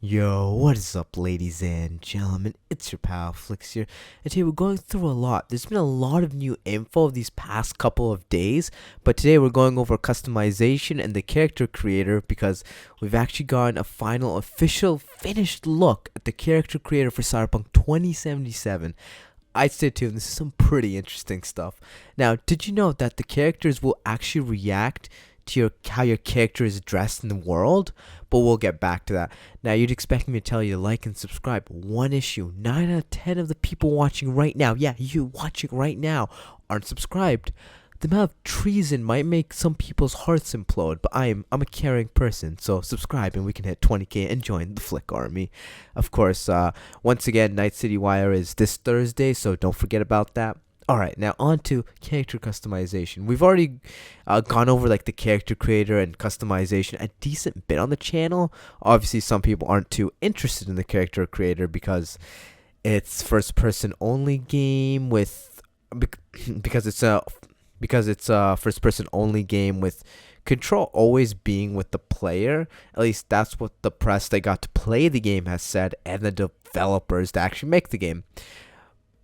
Yo, what is up, ladies and gentlemen? It's your pal Flix here, and today we're going through a lot. There's been a lot of new info these past couple of days, but today we're going over customization and the character creator because we've actually gotten a final, official, finished look at the character creator for Cyberpunk 2077. I'd stay tuned. This is some pretty interesting stuff. Now, did you know that the characters will actually react to how your character is dressed in the world? But we'll get back to that. Now, you'd expect me to tell you to like and subscribe. One issue. 9 out of 10 of the people watching right now, yeah, you watching right now, aren't subscribed. The amount of treason might make some people's hearts implode, but I'm a caring person, so subscribe and we can hit 20k and join the Flick Army. Of course, once again, Night City Wire is this Thursday, so don't forget about that. Alright, now on to character customization. We've already gone over like the character creator and customization a decent bit on the channel. Obviously, some people aren't too interested in the character creator because it's first person only game with because it's a first person only game with control always being with the player. At least that's what the press that got to play the game has said, and the developers to actually make the game.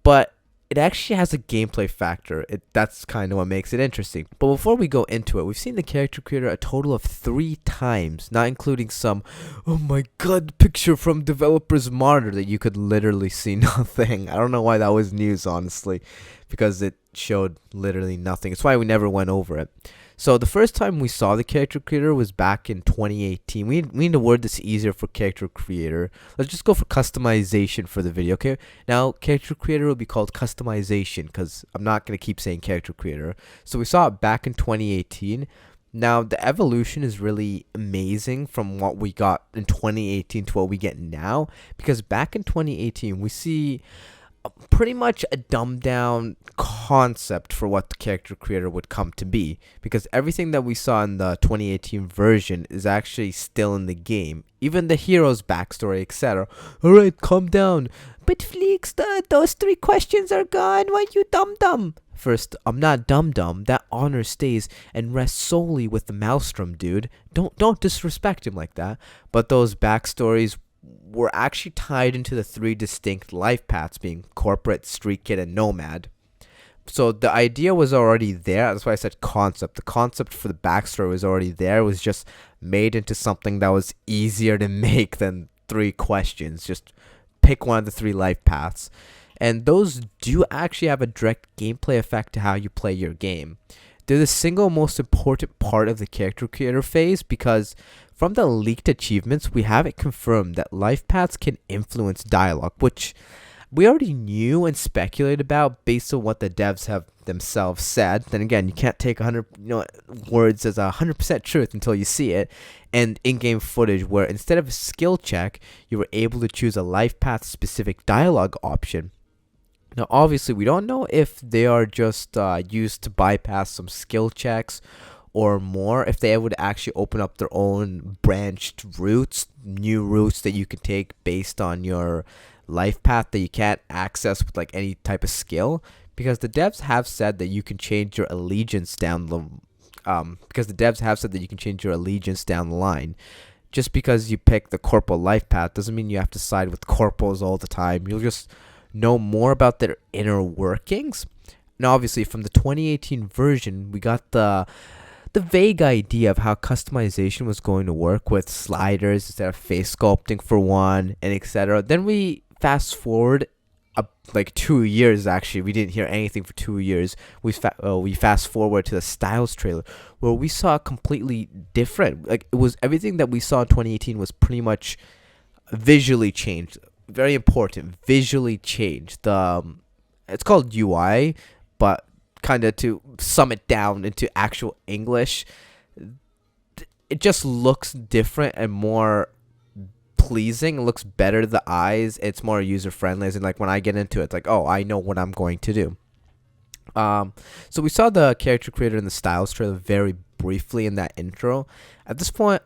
But it actually has a gameplay factor. That's kind of what makes it interesting. But before we go into it, we've seen the character creator a total of 3 times, not including some, oh my god, picture from developer's monitor that you could literally see nothing. I don't know why that was news, honestly, because it showed literally nothing. It's why we never went over it. So the first time we saw the character creator was back in 2018. We need to word this easier for character creator. Let's just go for customization for the video, okay? Now, character creator will be called customization because I'm not going to keep saying character creator. So we saw it back in 2018. Now, the evolution is really amazing from what we got in 2018 to what we get now. Because back in 2018, we see pretty much a dumbed down concept for what the character creator would come to be, because everything that we saw in the 2018 version is actually still in the game, even the hero's backstory, etc. Alright, calm down. But Fleeks, those 3 questions are gone. Why you dumb? First, I'm not dumb. That honor stays and rests solely with the Maelstrom, dude. Don't disrespect him like that. But those backstories were actually tied into the 3 distinct life paths, being corporate, street kid, and nomad. So the idea was already there. That's why I said concept. The concept for the backstory was already there. It was just made into something that was easier to make than 3 questions. Just pick one of the 3 life paths. And those do actually have a direct gameplay effect to how you play your game. They're the single most important part of the character creator phase because from the leaked achievements, we have it confirmed that life paths can influence dialogue, which we already knew and speculated about based on what the devs have themselves said. Then again, you can't take 100 words as 100% truth until you see it. And in-game footage where instead of a skill check, you were able to choose a life path specific dialogue option. Now, obviously, we don't know if they are just used to bypass some skill checks or more, if they would actually open up their own branched routes, new routes that you can take based on your life path that you can't access with like any type of skill. Because the devs have said that you can change your allegiance down the line. Just because you pick the corporal life path doesn't mean you have to side with corporals all the time. You'll just know more about their inner workings. Now, obviously, from the 2018 version, we got the vague idea of how customization was going to work with sliders instead of face sculpting for one, and etc. Then we fast forward like 2 years. Actually, we didn't hear anything for 2 years. We fast forward to the Styles trailer where we saw completely different. Like, it was everything that we saw in 2018 was pretty much visually changed. Very important, visually changed. It's called UI, but kind of to sum it down into actual English, it just looks different and more pleasing. It looks better to the eyes. It's more user friendly. As in, like, when I get into it, it's like, oh, I know what I'm going to do. So we saw the character creator in the Styles trailer very briefly in that intro. At this point,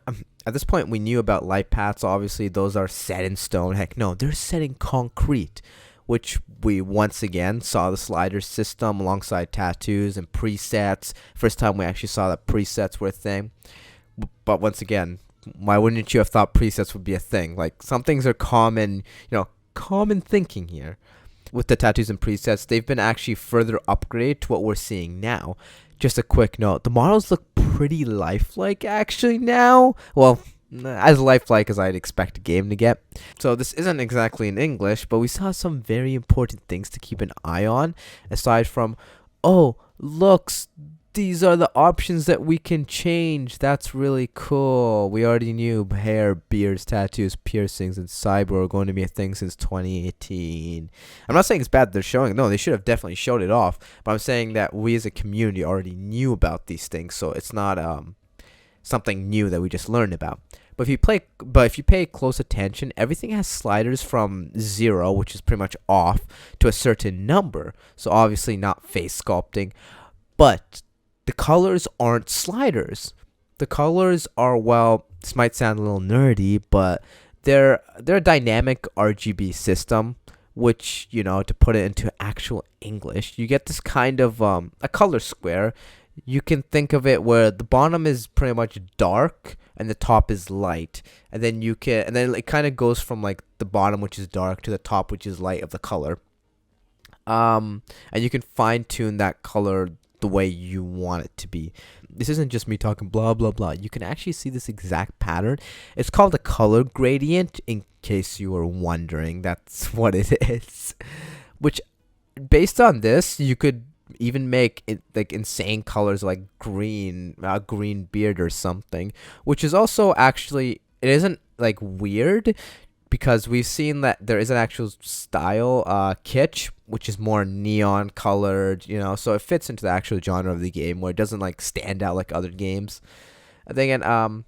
we knew about life paths. Obviously, those are set in stone. Heck, no, they're set in concrete, which we once again saw the slider system alongside tattoos and presets. First time we actually saw that presets were a thing. But once again, why wouldn't you have thought presets would be a thing? Like, some things are common, common thinking here. With the tattoos and presets, they've been actually further upgraded to what we're seeing now. Just a quick note, the models look pretty lifelike actually now. Well, as lifelike as I'd expect a game to get. So this isn't exactly in English, but we saw some very important things to keep an eye on, aside from, oh, looks, these are the options that we can change. That's really cool. We already knew hair, beards, tattoos, piercings, and cyber were going to be a thing since 2018. I'm not saying it's bad they're showing. No, they should have definitely showed it off. But I'm saying that we as a community already knew about these things, so it's not something new that we just learned about. But if you pay close attention, everything has sliders from 0, which is pretty much off, to a certain number. So obviously not face sculpting, but the colors aren't sliders. The colors are, well, this might sound a little nerdy, but they're a dynamic RGB system, which, to put it into actual English, you get this kind of a color square. You can think of it where the bottom is pretty much dark and the top is light, and then it kind of goes from like the bottom, which is dark, to the top, which is light, of the color. And you can fine tune that color the way you want it to be. This isn't just me talking blah blah blah. You can actually see this exact pattern. It's called a color gradient, in case you were wondering. That's what it is. Which, based on this, you could even make it like insane colors like green beard or something, which is also actually, it isn't like weird, because we've seen that there is an actual style, kitsch, which is more neon colored, so it fits into the actual genre of the game, where it doesn't like stand out like other games. And then again,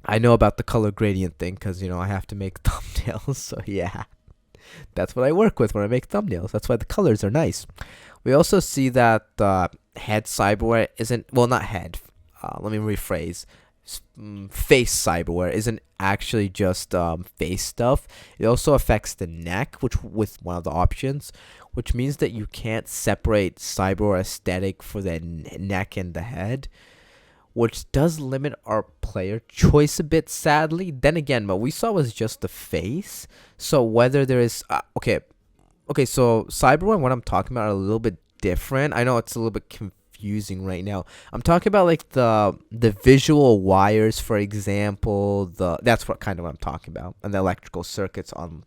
I know about the color gradient thing because I have to make thumbnails, so yeah, that's what I work with when I make thumbnails. That's why the colors are nice. We also see that head cyberware isn't, well, not head, let me rephrase, face cyberware isn't actually just face stuff. It also affects the neck, with one of the options, which means that you can't separate cyberware aesthetic for the neck and the head, which does limit our player choice a bit, sadly. Then again, what we saw was just the face, so whether there is okay, so cyberware and what I'm talking about are a little bit different. I know it's a little bit confusing right now. I'm talking about like the visual wires, for example. That's what I'm talking about, and the electrical circuits on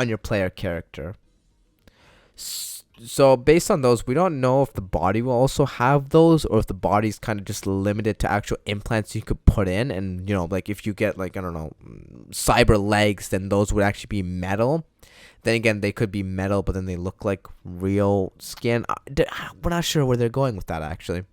your player character. So based on those, we don't know if the body will also have those, or if the body's kind of just limited to actual implants you could put in. And like if you get like, I don't know, cyber legs, then those would actually be metal. Then again, they could be metal, but then they look like real skin. We're not sure where they're going with that, actually.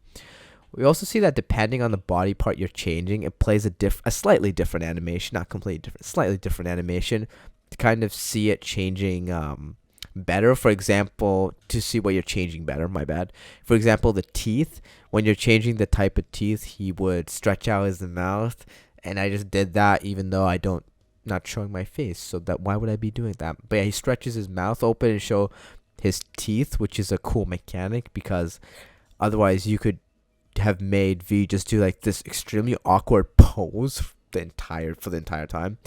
We also see that depending on the body part you're changing, it plays a slightly different animation, not completely different, slightly different animation, to kind of see it changing better. For example, to see what you're changing better, my bad. For example, the teeth, when you're changing the type of teeth, he would stretch out his mouth, and I just did that even though I don't, not showing my face, so that why would I be doing that? But yeah, he stretches his mouth open and show his teeth, which is a cool mechanic, because otherwise you could have made V just do like this extremely awkward pose for the entire time.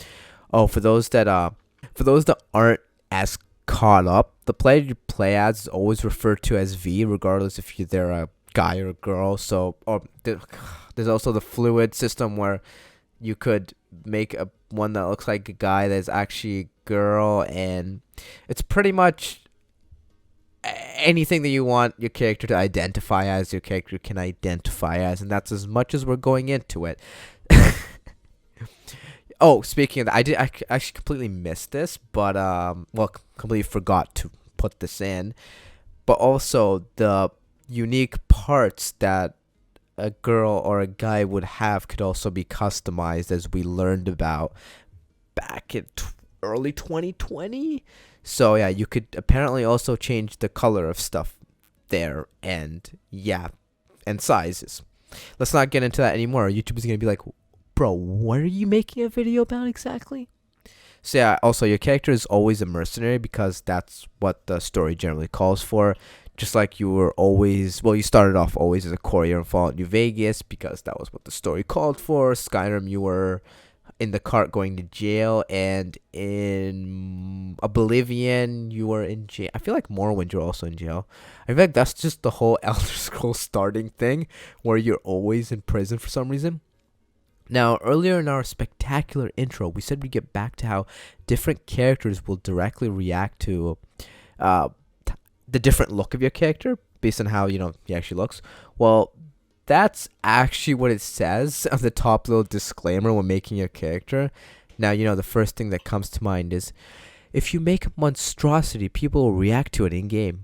Oh, for those that aren't as caught up, the player you play as is always referred to as V, regardless if they're a guy or a girl. So, there's also the fluid system where you could make one that looks like a guy that's actually a girl, and it's pretty much anything that you want your character to identify as, your character can identify as, and that's as much as we're going into it. Oh, speaking of that, I actually completely missed this, but completely forgot to put this in. But also the unique parts that a girl or a guy would have could also be customized, as we learned about back in early 2020. So yeah, you could apparently also change the color of stuff there, and sizes. Let's not get into that anymore. YouTube is gonna be like, bro, what are you making a video about exactly? So yeah, also your character is always a mercenary, because that's what the story generally calls for. Just like you were always, well, you started off always as a courier in Fallout New Vegas because that was what the story called for. Skyrim, you were in the cart going to jail, and in Oblivion, you were in jail. I feel like Morrowind, you're also in jail. I feel like that's just the whole Elder Scrolls starting thing, where you're always in prison for some reason. Now, earlier in our spectacular intro, we said we'd get back to how different characters will directly react to uh, the different look of your character based on how, he actually looks. Well, that's actually what it says on the top little disclaimer when making your character. Now, the first thing that comes to mind is if you make a monstrosity, people will react to it in game.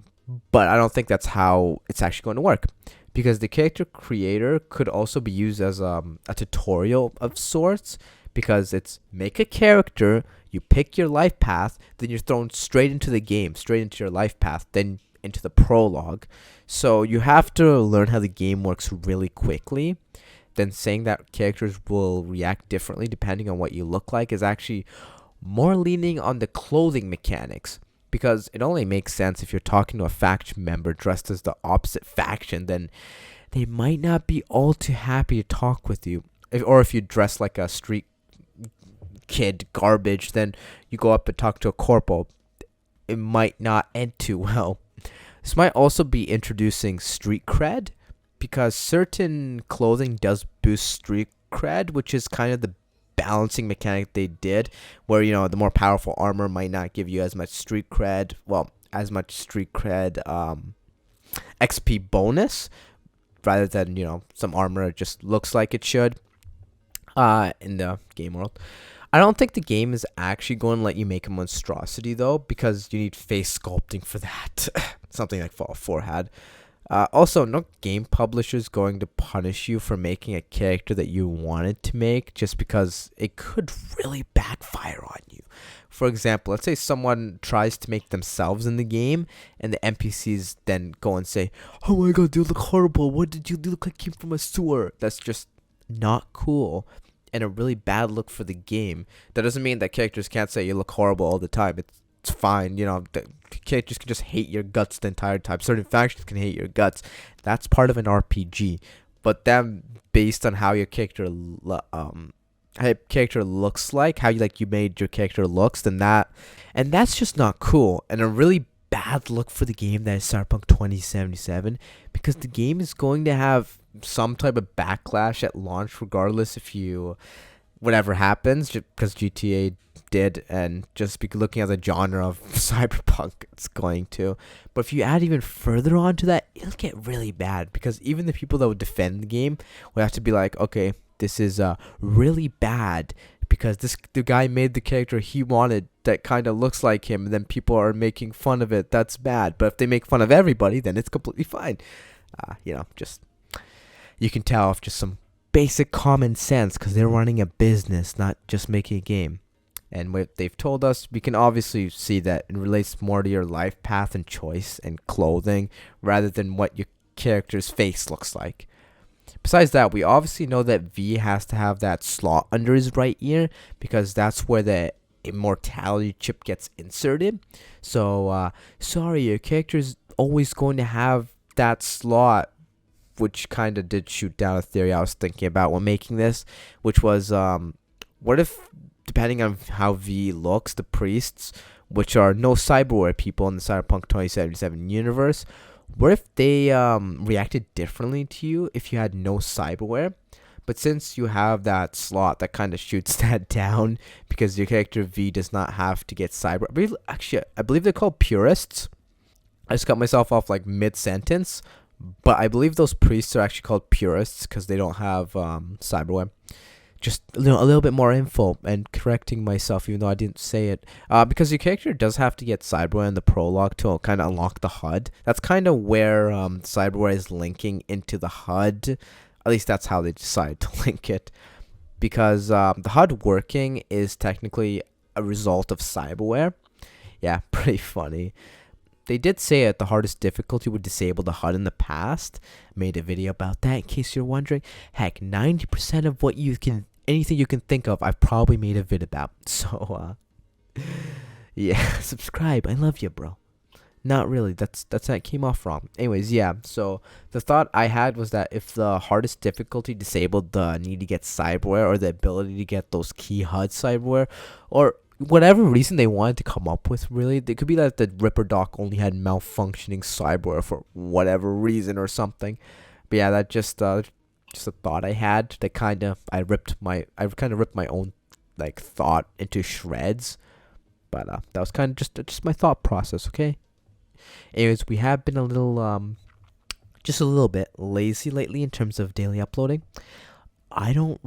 But I don't think that's how it's actually going to work, because the character creator could also be used as a tutorial of sorts, because it's make a character, you pick your life path, then you're thrown straight into the game, straight into your life path, then into the prologue. So you have to learn how the game works really quickly. Then saying that characters will react differently depending on what you look like is actually more leaning on the clothing mechanics, because it only makes sense if you're talking to a faction member dressed as the opposite faction, then they might not be all too happy to talk with you. Or if you dress like a street kid garbage, then you go up and talk to a corporal, it might not end too well. This might also be introducing street cred, because certain clothing does boost street cred, which is kind of the balancing mechanic they did, where the more powerful armor might not give you as much street cred, XP bonus, rather than some armor just looks like it should in the game world. I don't think the game is actually going to let you make a monstrosity, though, because you need face sculpting for that. Something like Fallout 4 had. Also, no game publisher is going to punish you for making a character that you wanted to make just because it could really backfire on you. For example, let's say someone tries to make themselves in the game, and the NPCs then go and say, "Oh my god, you look horrible. What did you do? Look like you came from a sewer." That's just not cool, and a really bad look for the game. That doesn't mean that characters can't say you look horrible all the time. It's fine, the characters can just hate your guts the entire time. Certain factions can hate your guts. That's part of an RPG. But then, based on how your character looks like, how you made your character looks, then that's just not cool, and a really bad look for the game that is Cyberpunk 2077, because the game is going to have some type of backlash at launch, regardless if whatever happens, just because GTA did, and just looking at the genre of Cyberpunk, it's going to. But if you add even further on to that, it'll get really bad, because even the people that would defend the game would have to be like, okay, this is really bad, because the guy made the character he wanted that kind of looks like him, and then people are making fun of it. That's bad. But if they make fun of everybody, then it's completely fine. Just you can tell if just some basic common sense, because they're running a business, not just making a game. And what they've told us, we can obviously see that it relates more to your life path and choice and clothing, rather than what your character's face looks like. Besides that, we obviously know that V has to have that slot under his right ear, because that's where the immortality chip gets inserted. So, sorry, your character's always going to have that slot, which kind of did shoot down a theory I was thinking about when making this, which was, what if, depending on how V looks, the priests, which are no cyberware people in the Cyberpunk 2077 universe, what if they reacted differently to you if you had no cyberware? But since you have that slot, that kind of shoots that down, because your character V does not have to get cyber. I believe they're called purists. I just cut myself off mid-sentence, but I believe those priests are actually called purists because they don't have cyberware. Just a little bit more info, and correcting myself even though I didn't say it, because your character does have to get cyberware in the prologue to kind of unlock the HUD. That's kind of where cyberware is linking into the HUD. At least that's how they decide to link it, because the HUD working is technically a result of cyberware. Yeah, pretty funny. They did say at the hardest difficulty would disable the HUD in the past. Made a video about that in case you're wondering. Heck, 90% of anything you can think of, I've probably made a vid about. So, yeah, subscribe. I love you, bro. Not really. That came off wrong. Anyways, yeah. So the thought I had was that if the hardest difficulty disabled the need to get cyberware or the ability to get those key HUD cyberware, or whatever reason they wanted to come up with, really, it could be that the Ripper dock only had malfunctioning cyberware for whatever reason or something. But yeah, that just a thought I had. That I kind of ripped my own like thought into shreds. But that was kind of just my thought process. Okay. Anyways, we have been a little just a little bit lazy lately in terms of daily uploading. I don't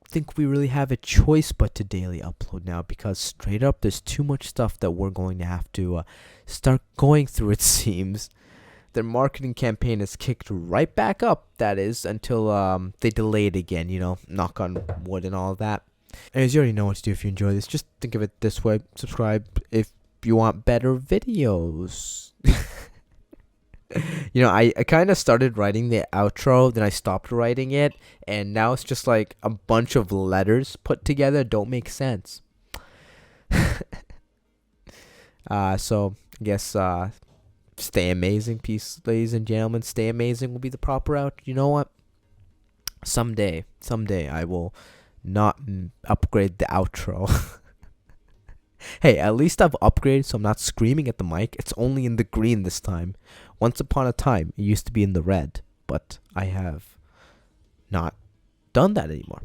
think we really have a choice but to daily upload now, because straight up there's too much stuff that we're going to have to start going through, it seems. Their marketing campaign is kicked right back up, that is, until they delay it again, knock on wood and all of that. As you already know what to do if you enjoy this. Just think of it this way. Subscribe if you want better videos. I kind of started writing the outro, then I stopped writing it, and now it's just like a bunch of letters put together. Don't make sense. So I guess stay amazing. Peace, ladies and gentlemen. Stay amazing will be the proper out. You know what? Someday I will not upgrade the outro. Hey, at least I've upgraded so I'm not screaming at the mic. It's only in the green this time. Once upon a time, it used to be in the red, but I have not done that anymore.